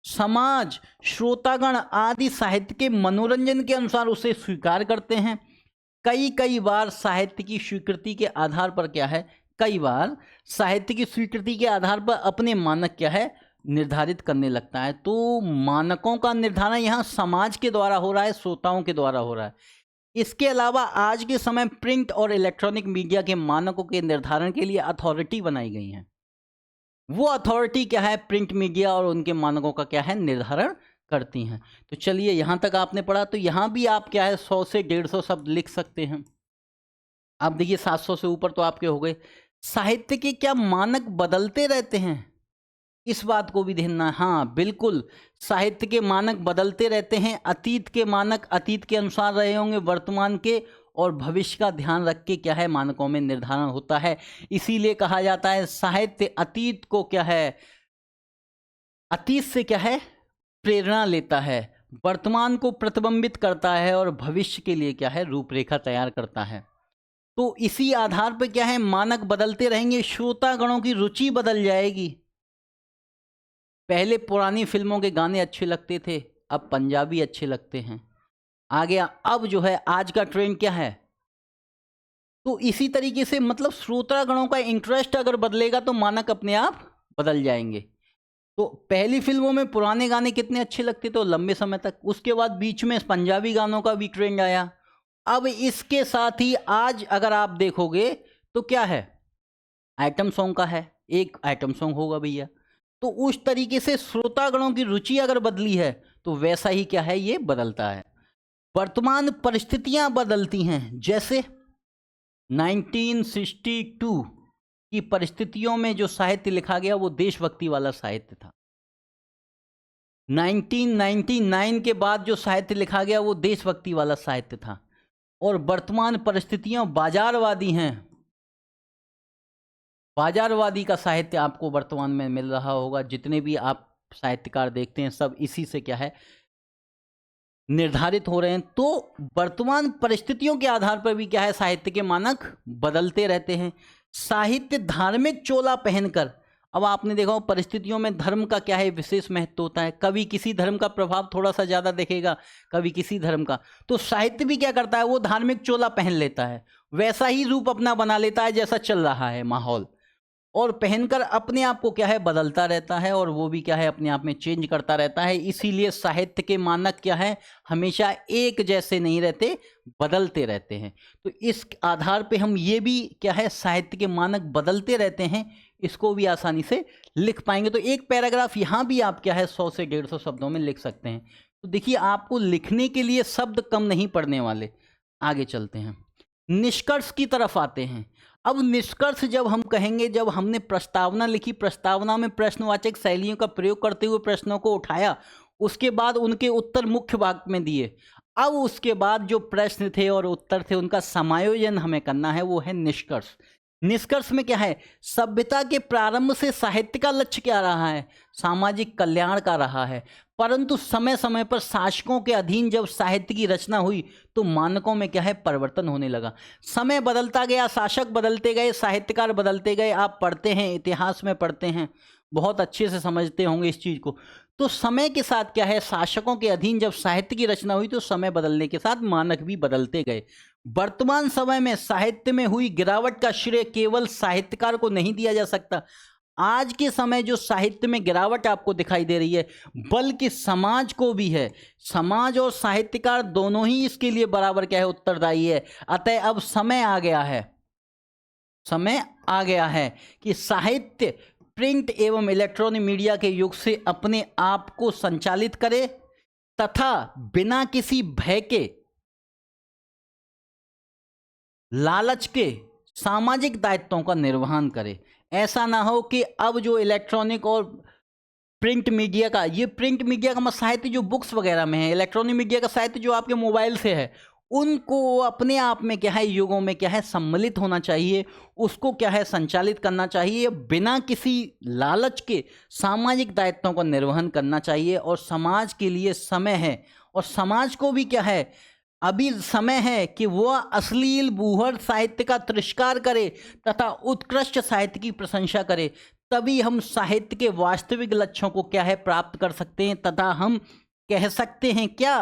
समाज, श्रोतागण आदि साहित्य के मनोरंजन के अनुसार उसे स्वीकार करते हैं। कई बार साहित्य की स्वीकृति के आधार पर क्या है, कई बार साहित्य की स्वीकृति के आधार पर अपने मानक क्या है निर्धारित करने लगता है। तो मानकों का निर्धारण यहाँ समाज के द्वारा हो रहा है, श्रोताओं के द्वारा हो रहा है। इसके अलावा आज के समय प्रिंट और इलेक्ट्रॉनिक मीडिया के मानकों के निर्धारण के लिए अथॉरिटी बनाई गई है। वो अथॉरिटी क्या है प्रिंट मीडिया और उनके मानकों का क्या है निर्धारण करती हैं। तो चलिए यहाँ तक आपने पढ़ा, तो यहाँ भी आप क्या है 100 से 150 शब्द लिख सकते हैं। आप देखिए 700 से ऊपर तो आपके हो गए। साहित्य के क्या मानक बदलते रहते हैं, इस बात को भी ध्यान। हाँ बिल्कुल, साहित्य के मानक बदलते रहते हैं। अतीत के मानक अतीत के अनुसार रहे होंगे, वर्तमान के और भविष्य का ध्यान रख के क्या है मानकों में निर्धारण होता है। इसीलिए कहा जाता है साहित्य अतीत को क्या है, अतीत से क्या है प्रेरणा लेता है, वर्तमान को प्रतिबिंबित करता है और भविष्य के लिए क्या है रूपरेखा तैयार करता है। तो इसी आधार पर क्या है मानक बदलते रहेंगे, श्रोतागणों की रुचि बदल जाएगी। पहले पुरानी फिल्मों के गाने अच्छे लगते थे, अब पंजाबी अच्छे लगते हैं। आ गया अब जो है आज का ट्रेंड क्या है। तो इसी तरीके से मतलब श्रोतागणों का इंटरेस्ट अगर बदलेगा तो मानक अपने आप बदल जाएंगे। तो पहली फिल्मों में पुराने गाने कितने अच्छे लगते थे लंबे समय तक, उसके बाद बीच में पंजाबी गानों का भी ट्रेंड आया। अब इसके साथ ही आज अगर आप देखोगे तो क्या है आइटम सॉन्ग का है, एक आइटम सॉन्ग होगा भैया। तो उस तरीके से श्रोतागणों की रुचि अगर बदली है तो वैसा ही क्या है ये बदलता है। वर्तमान परिस्थितियां बदलती हैं, जैसे 1962 की परिस्थितियों में जो साहित्य लिखा गया वो देशभक्ति वाला साहित्य था। 1999 के बाद जो साहित्य लिखा गया वो देशभक्ति वाला साहित्य था। और वर्तमान परिस्थितियां बाजारवादी हैं। बाजारवादी का साहित्य आपको वर्तमान में मिल रहा होगा। जितने भी आप साहित्यकार देखते हैं सब इसी से क्या है निर्धारित हो रहे हैं। तो वर्तमान परिस्थितियों के आधार पर भी क्या है साहित्य के मानक बदलते रहते हैं। साहित्य धार्मिक चोला पहनकर, अब आपने देखा हो परिस्थितियों में धर्म का क्या है विशेष महत्व होता है। कभी किसी धर्म का प्रभाव थोड़ा सा ज़्यादा दिखेगा, कभी किसी धर्म का। तो साहित्य भी क्या करता है, वो धार्मिक चोला पहन लेता है, वैसा ही रूप अपना बना लेता है जैसा चल रहा है माहौल, और पहनकर अपने आप को क्या है बदलता रहता है, और वो भी क्या है अपने आप में चेंज करता रहता है। इसीलिए साहित्य के मानक क्या है हमेशा एक जैसे नहीं रहते, बदलते रहते हैं। तो इस आधार पे हम ये भी क्या है साहित्य के मानक बदलते रहते हैं, इसको भी आसानी से लिख पाएंगे। तो एक पैराग्राफ यहाँ भी आप क्या है 100 से 150 शब्दों में लिख सकते हैं। तो देखिए आपको लिखने के लिए शब्द कम नहीं पड़ने वाले। आगे चलते हैं, निष्कर्ष की तरफ आते हैं। अब निष्कर्ष जब हम कहेंगे, जब हमने प्रस्तावना लिखी, प्रस्तावना में प्रश्नवाचक शैलियों का प्रयोग करते हुए प्रश्नों को उठाया, उसके बाद उनके उत्तर मुख्य भाग में दिए। अब उसके बाद जो प्रश्न थे और उत्तर थे उनका समायोजन हमें करना है, वो है निष्कर्ष। निष्कर्ष में क्या है, सभ्यता के प्रारंभ से साहित्य का लक्ष्य क्या रहा है, सामाजिक कल्याण का रहा है। परंतु समय समय पर शासकों के अधीन जब साहित्य की रचना हुई तो मानकों में क्या है परिवर्तन होने लगा। समय बदलता गया, शासक बदलते गए, साहित्यकार बदलते गए। आप पढ़ते हैं, इतिहास में पढ़ते हैं, बहुत अच्छे से समझते होंगे इस चीज़ को। तो समय के साथ क्या है, शासकों के अधीन जब साहित्य की रचना हुई तो समय बदलने के साथ मानक भी बदलते गए। वर्तमान समय में साहित्य में हुई गिरावट का श्रेय केवल साहित्यकार को नहीं दिया जा सकता। आज के समय जो साहित्य में गिरावट आपको दिखाई दे रही है, बल्कि समाज को भी है। समाज और साहित्यकार दोनों ही इसके लिए बराबर क्या है उत्तरदायी है। अतः अब समय आ गया है, समय आ गया है कि साहित्य प्रिंट एवं इलेक्ट्रॉनिक मीडिया के युग से अपने आप को संचालित करे तथा बिना किसी भय के, लालच के सामाजिक दायित्वों का निर्वहन करे। ऐसा ना हो कि अब जो इलेक्ट्रॉनिक और प्रिंट मीडिया का, ये प्रिंट मीडिया का मतलब साहित्य जो बुक्स वगैरह में है, इलेक्ट्रॉनिक मीडिया का साहित्य जो आपके मोबाइल से है, उनको अपने आप में क्या है युगों में क्या है सम्मिलित होना चाहिए, उसको क्या है संचालित करना चाहिए, बिना किसी लालच के सामाजिक दायित्वों का निर्वहन करना चाहिए। और समाज के लिए समय है, और समाज को भी क्या है अभी समय है कि वह अश्लील बूहर साहित्य का तिरस्कार करे तथा उत्कृष्ट साहित्य की प्रशंसा करे। तभी हम साहित्य के वास्तविक लक्ष्यों को क्या है प्राप्त कर सकते हैं, तथा हम कह सकते हैं क्या,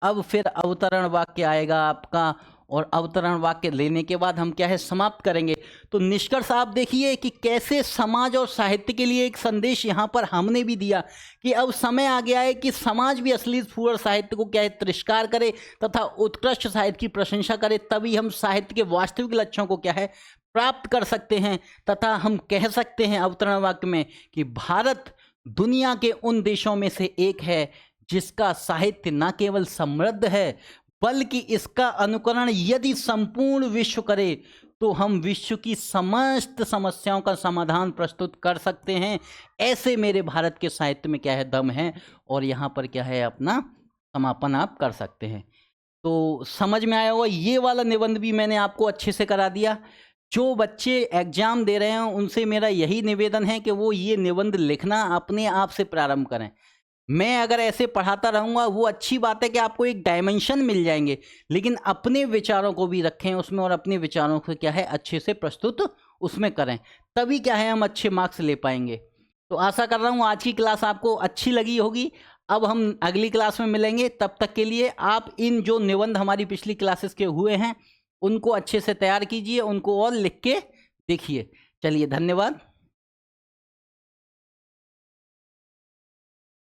अब फिर अवतरण वाक्य आएगा आपका, और अवतरण वाक्य लेने के बाद हम क्या है समाप्त करेंगे। तो निष्कर्ष आप देखिए कि कैसे समाज और साहित्य के लिए एक संदेश यहाँ पर हमने भी दिया कि अब समय आ गया है कि समाज भी अश्लील फूहड़ साहित्य को क्या है तिरस्कार करे तथा उत्कृष्ट साहित्य की प्रशंसा करे। तभी हम साहित्य के वास्तविक लक्ष्यों को क्या है प्राप्त कर सकते हैं, तथा हम कह सकते हैं अवतरण वाक्य में कि भारत दुनिया के उन देशों में से एक है जिसका साहित्य न केवल समृद्ध है बल्कि इसका अनुकरण यदि संपूर्ण विश्व करे तो हम विश्व की समस्त समस्याओं का समाधान प्रस्तुत कर सकते हैं। ऐसे मेरे भारत के साहित्य में क्या है दम है, और यहाँ पर क्या है अपना समापन आप कर सकते हैं। तो समझ में आया होगा, ये वाला निबंध भी मैंने आपको अच्छे से करा दिया। जो बच्चे एग्जाम दे रहे हैं उनसे मेरा यही निवेदन है कि वो ये निबंध लिखना अपने आप से प्रारंभ करें। मैं अगर ऐसे पढ़ाता रहूँगा वो अच्छी बात है कि आपको एक डायमेंशन मिल जाएंगे, लेकिन अपने विचारों को भी रखें उसमें, और अपने विचारों को क्या है अच्छे से प्रस्तुत उसमें करें, तभी क्या है हम अच्छे मार्क्स ले पाएंगे। तो आशा कर रहा हूँ आज की क्लास आपको अच्छी लगी होगी। अब हम अगली क्लास में मिलेंगे, तब तक के लिए आप इन जो निबंध हमारी पिछली क्लासेस के हुए हैं उनको अच्छे से तैयार कीजिए, उनको और लिख के देखिए। चलिए, धन्यवाद।